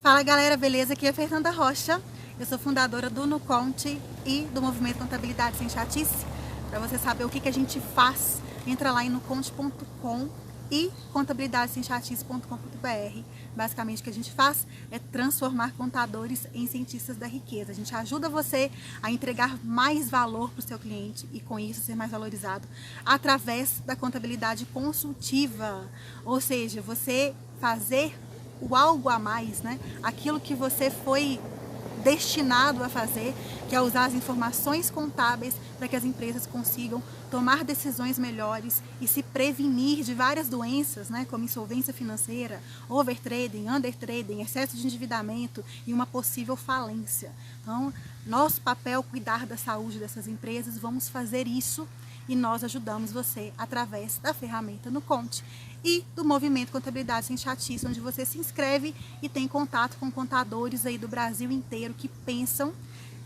Fala galera, beleza? Aqui é a Fernanda Rocha, eu sou fundadora do NuConte e do Movimento Contabilidade Sem Chatice. Para você saber o que a gente faz, entra lá em nuconte.com e contabilidadesemchatice.com.br. Basicamente o que a gente faz é transformar contadores em cientistas da riqueza. A gente ajuda você a entregar mais valor para o seu cliente e com isso ser mais valorizado através da contabilidade consultiva, ou seja, você fazer o algo a mais, né? Aquilo que você foi destinado a fazer, que é usar as informações contábeis para que as empresas consigam tomar decisões melhores e se prevenir de várias doenças, né, como insolvência financeira, overtrading, undertrading, excesso de endividamento e uma possível falência. Então, nosso papel é cuidar da saúde dessas empresas, vamos fazer isso e nós ajudamos você através da ferramenta NuConte e do Movimento Contabilidade Sem Chatice, onde você se inscreve e tem contato com contadores aí do Brasil inteiro que pensam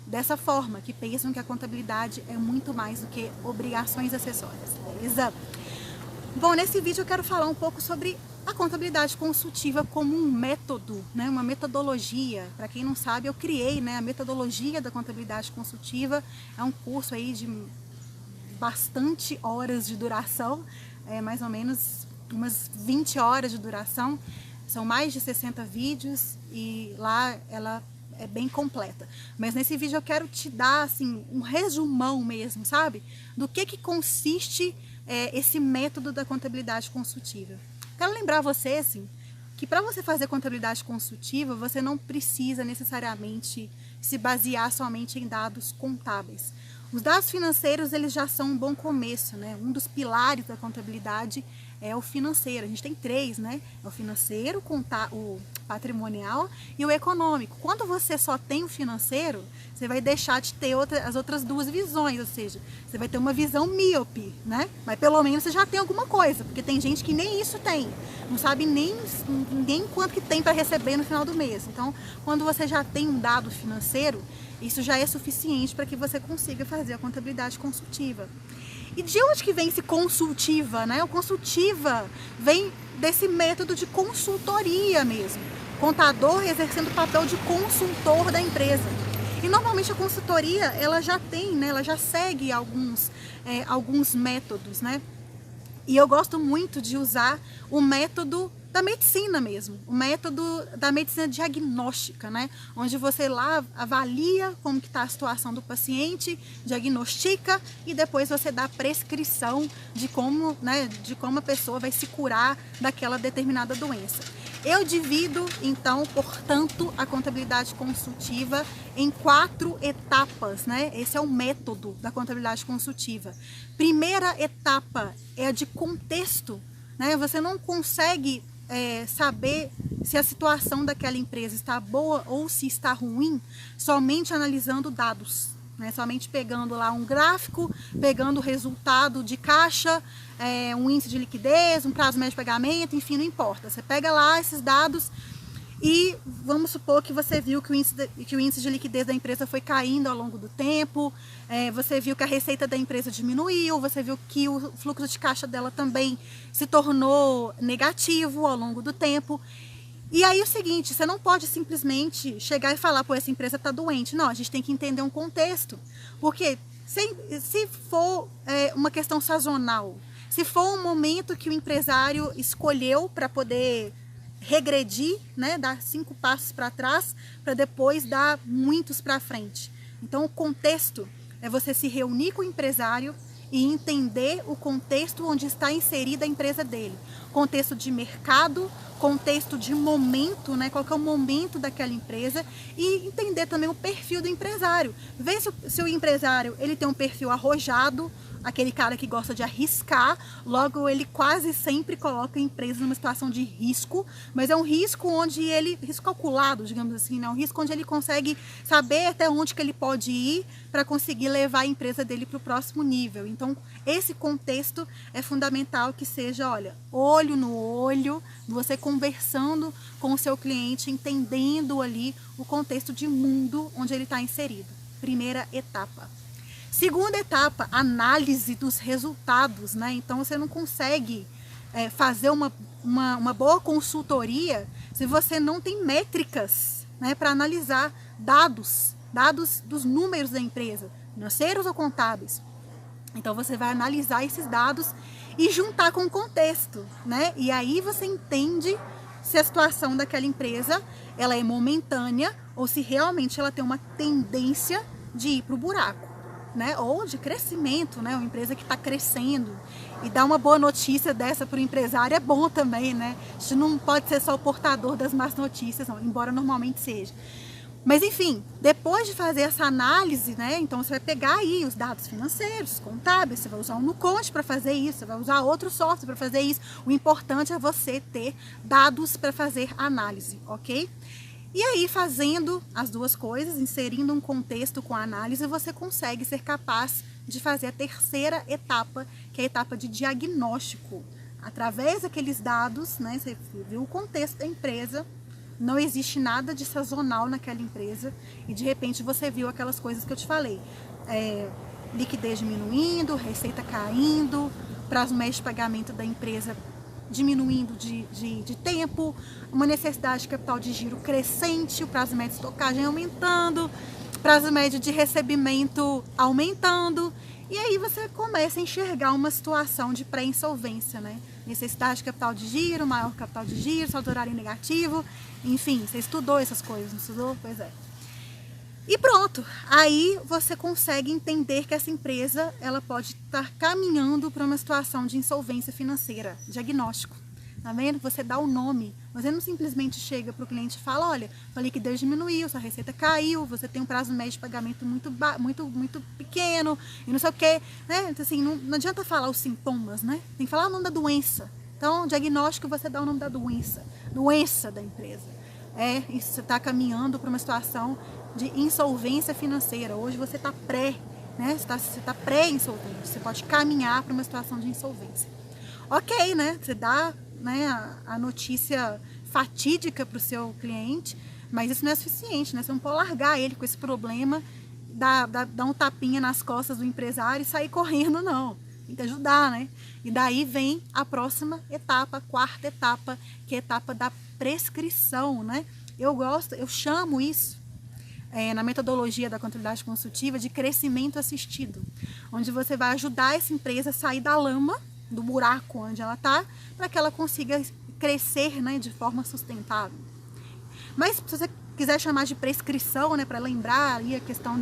dessa forma, que pensam que a contabilidade é muito mais do que obrigações acessórias, beleza? Bom, nesse vídeo eu quero falar um pouco sobre a contabilidade consultiva como um método, né, uma metodologia. Para quem não sabe, eu criei, né, a metodologia da contabilidade consultiva, é um curso aí de bastante horas de duração, mais ou menos umas 20 horas de duração, são mais de 60 vídeos e lá ela é bem completa. Mas nesse vídeo eu quero te dar assim, um resumão mesmo, sabe? Do que consiste esse método da contabilidade consultiva. Quero lembrar você assim, que para você fazer contabilidade consultiva, você não precisa necessariamente se basear somente em dados contábeis. Os dados financeiros, eles já são um bom começo, né? Um dos pilares da contabilidade é o financeiro. A gente tem três, né? É o financeiro, o patrimonial e o econômico. Quando você só tem o financeiro, você vai deixar de ter as outras duas visões, ou seja, você vai ter uma visão míope, né? Mas pelo menos você já tem alguma coisa, porque tem gente que nem isso tem, não sabe nem quanto que tem para receber no final do mês. Então, quando você já tem um dado financeiro, isso já é suficiente para que você consiga fazer a contabilidade consultiva. E de onde que vem esse consultiva, né? O consultiva vem desse método de consultoria mesmo. Contador exercendo o papel de consultor da empresa. E normalmente a consultoria, ela já tem, né? Ela já segue alguns métodos, né? E eu gosto muito de usar o método da medicina mesmo, o método da medicina diagnóstica, né? Onde você lá avalia como que está a situação do paciente, diagnostica e depois você dá a prescrição de como, né, de como a pessoa vai se curar daquela determinada doença. Eu divido, então, portanto, a contabilidade consultiva em 4 etapas, né? Esse é o método da contabilidade consultiva. Primeira etapa é a de contexto, né? Você não consegue saber se a situação daquela empresa está boa ou se está ruim somente analisando dados, né? Somente pegando lá um gráfico, pegando o resultado de caixa, um índice de liquidez, um prazo médio de pagamento, enfim, não importa. Você pega lá esses dados e vamos supor que você viu que o índice de liquidez da empresa foi caindo ao longo do tempo, você viu que a receita da empresa diminuiu, você viu que o fluxo de caixa dela também se tornou negativo ao longo do tempo. E aí é o seguinte, você não pode simplesmente chegar e falar, pô, essa empresa está doente. Não, a gente tem que entender um contexto. Porque se for uma questão sazonal, se for um momento que o empresário escolheu para poder regredir, né, dar 5 passos para trás, para depois dar muitos para frente. Então o contexto é você se reunir com o empresário e entender o contexto onde está inserida a empresa dele. Contexto de mercado, contexto de momento, né? Qual que é o momento daquela empresa e entender também o perfil do empresário. Ver se o empresário ele tem um perfil arrojado, aquele cara que gosta de arriscar, logo ele quase sempre coloca a empresa numa situação de risco, mas é um risco onde risco calculado, digamos assim, né? Um risco onde ele consegue saber até onde que ele pode ir para conseguir levar a empresa dele para o próximo nível. Então, esse contexto é fundamental que seja, olha, olho no olho, você conversando com o seu cliente, entendendo ali o contexto de mundo onde ele está inserido. Primeira etapa. Segunda etapa, análise dos resultados, né? Então você não consegue fazer uma boa consultoria se você não tem métricas, né, para analisar dados dos números da empresa, financeiros ou contábeis. Então você vai analisar esses dados e juntar com o contexto, né? E aí você entende se a situação daquela empresa ela é momentânea ou se realmente ela tem uma tendência de ir para o buraco, né? Ou de crescimento, né? Uma empresa que está crescendo. E dar uma boa notícia dessa para o empresário é bom também, né? A gente não pode ser só o portador das más notícias, não, embora normalmente seja. Mas enfim, depois de fazer essa análise, né, então você vai pegar aí os dados financeiros, contábeis, você vai usar um Nuconte para fazer isso, você vai usar outro software para fazer isso. O importante é você ter dados para fazer análise, ok? E aí, fazendo as duas coisas, inserindo um contexto com a análise, você consegue ser capaz de fazer a terceira etapa, que é a etapa de diagnóstico. Através daqueles dados, né, você viu o contexto da empresa, não existe nada de sazonal naquela empresa e de repente você viu aquelas coisas que eu te falei. Liquidez diminuindo, receita caindo, prazo médio de pagamento da empresa diminuindo de tempo, uma necessidade de capital de giro crescente, o prazo médio de estocagem aumentando, prazo médio de recebimento aumentando. E aí você começa a enxergar uma situação de pré-insolvência, né? Necessidade de capital de giro, maior capital de giro, saldo horário negativo, enfim, você estudou essas coisas, não estudou? Pois é. E pronto, aí você consegue entender que essa empresa ela pode estar caminhando para uma situação de insolvência financeira, diagnóstico. Tá vendo? Você dá o nome, você não simplesmente chega para o cliente e fala, olha, sua liquidez diminuiu, sua receita caiu, você tem um prazo médio de pagamento muito pequeno e não sei o quê, né? Então, assim, não adianta falar os sintomas, né? Tem que falar o nome da doença. Então, diagnóstico, você dá o nome da doença da empresa. Isso, você está caminhando para uma situação de insolvência financeira. Hoje você está né? Você está pré-insolvente, você pode caminhar para uma situação de insolvência. Ok, né? Você dá, né, a notícia fatídica para o seu cliente, mas isso não é suficiente, né? Você não pode largar ele com esse problema, dar um tapinha nas costas do empresário e sair correndo, não. Tem que ajudar, né? E daí vem a próxima etapa, a quarta etapa, que é a etapa da prescrição, né? Eu chamo isso, na metodologia da contabilidade consultiva, de crescimento assistido, onde você vai ajudar essa empresa a sair da lama, do buraco onde ela está, para que ela consiga crescer, né, de forma sustentável. Mas se você quiser chamar de prescrição, né, para lembrar aí a questão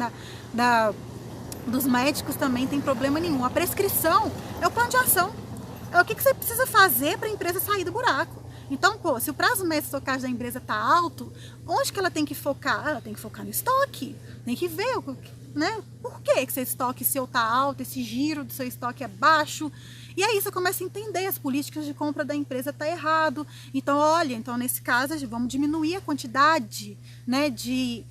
dos médicos, também tem problema nenhum. A prescrição é o plano de ação. É o que você precisa fazer para a empresa sair do buraco. Então, pô, se o prazo médio de estocagem da empresa está alto, onde que ela tem que focar? Ela tem que focar no estoque. Tem que ver, né, por que seu estoque seu está alto, esse giro do seu estoque é baixo. E aí você começa a entender, as políticas de compra da empresa tá errado. Então, olha, nesse caso, vamos diminuir a quantidade, né, de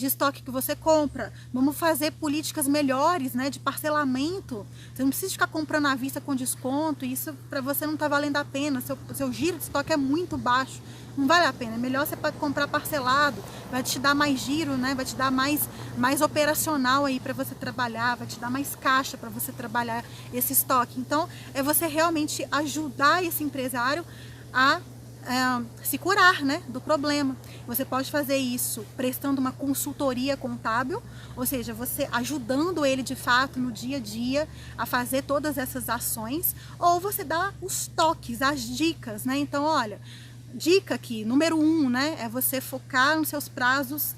estoque que você compra. Vamos fazer políticas melhores, né, de parcelamento. Você não precisa ficar comprando à vista com desconto. Isso para você não tá valendo a pena. Seu giro de estoque é muito baixo. Não vale a pena. É melhor você comprar parcelado. Vai te dar mais giro, né? Vai te dar mais operacional aí para você trabalhar. Vai te dar mais caixa para você trabalhar esse estoque. Então, é você realmente ajudar esse empresário a se curar, né, do problema. Você pode fazer isso prestando uma consultoria contábil, ou seja, você ajudando ele de fato no dia a dia a fazer todas essas ações, ou você dá os toques, as dicas, né? Então, olha, dica aqui, número 1, né, é você focar nos seus prazos,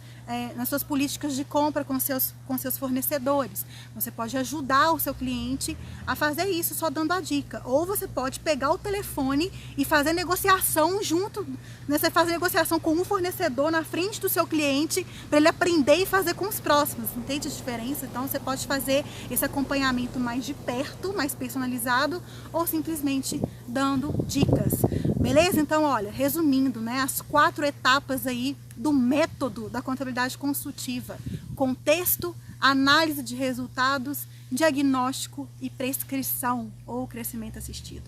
nas suas políticas de compra com seus fornecedores. Você pode ajudar o seu cliente a fazer isso só dando a dica. Ou você pode pegar o telefone e fazer negociação junto, né? Você faz negociação com um fornecedor na frente do seu cliente para ele aprender e fazer com os próximos. Entende a diferença? Então você pode fazer esse acompanhamento mais de perto, mais personalizado, ou simplesmente dando dicas. Beleza? Então, olha, resumindo, né, as 4 etapas aí do método da contabilidade consultiva: contexto, análise de resultados, diagnóstico e prescrição ou crescimento assistido.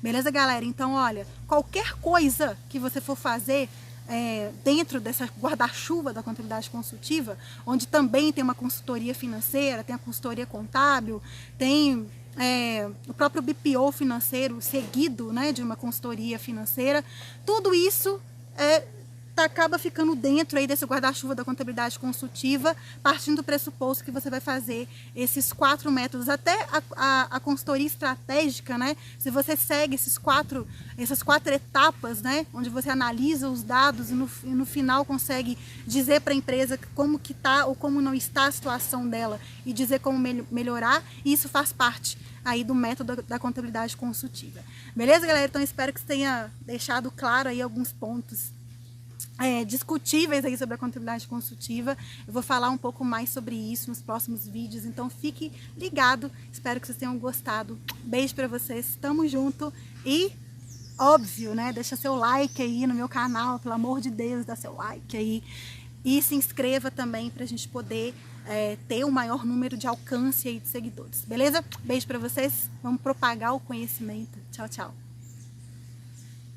Beleza, galera? Então, olha, qualquer coisa que você for fazer dentro dessa guarda-chuva da contabilidade consultiva, onde também tem uma consultoria financeira, tem a consultoria contábil, tem o próprio BPO financeiro seguido, né, de uma consultoria financeira, tudo isso acaba ficando dentro aí desse guarda-chuva da contabilidade consultiva, partindo do pressuposto que você vai fazer esses 4 métodos, até a consultoria estratégica, né? Se você segue essas quatro etapas, né? Onde você analisa os dados e no final consegue dizer para a empresa como que está ou como não está a situação dela e dizer como melhorar, e isso faz parte aí do método da contabilidade consultiva. Beleza, galera? Então espero que você tenha deixado claro aí alguns pontos discutíveis aí sobre a contabilidade consultiva. Eu vou falar um pouco mais sobre isso nos próximos vídeos, então fique ligado. Espero que vocês tenham gostado. Beijo pra vocês, tamo junto e, óbvio, né, deixa seu like aí no meu canal, pelo amor de Deus, dá seu like aí e se inscreva também pra gente poder ter um maior número de alcance aí de seguidores, beleza? Beijo pra vocês, vamos propagar o conhecimento. Tchau, tchau.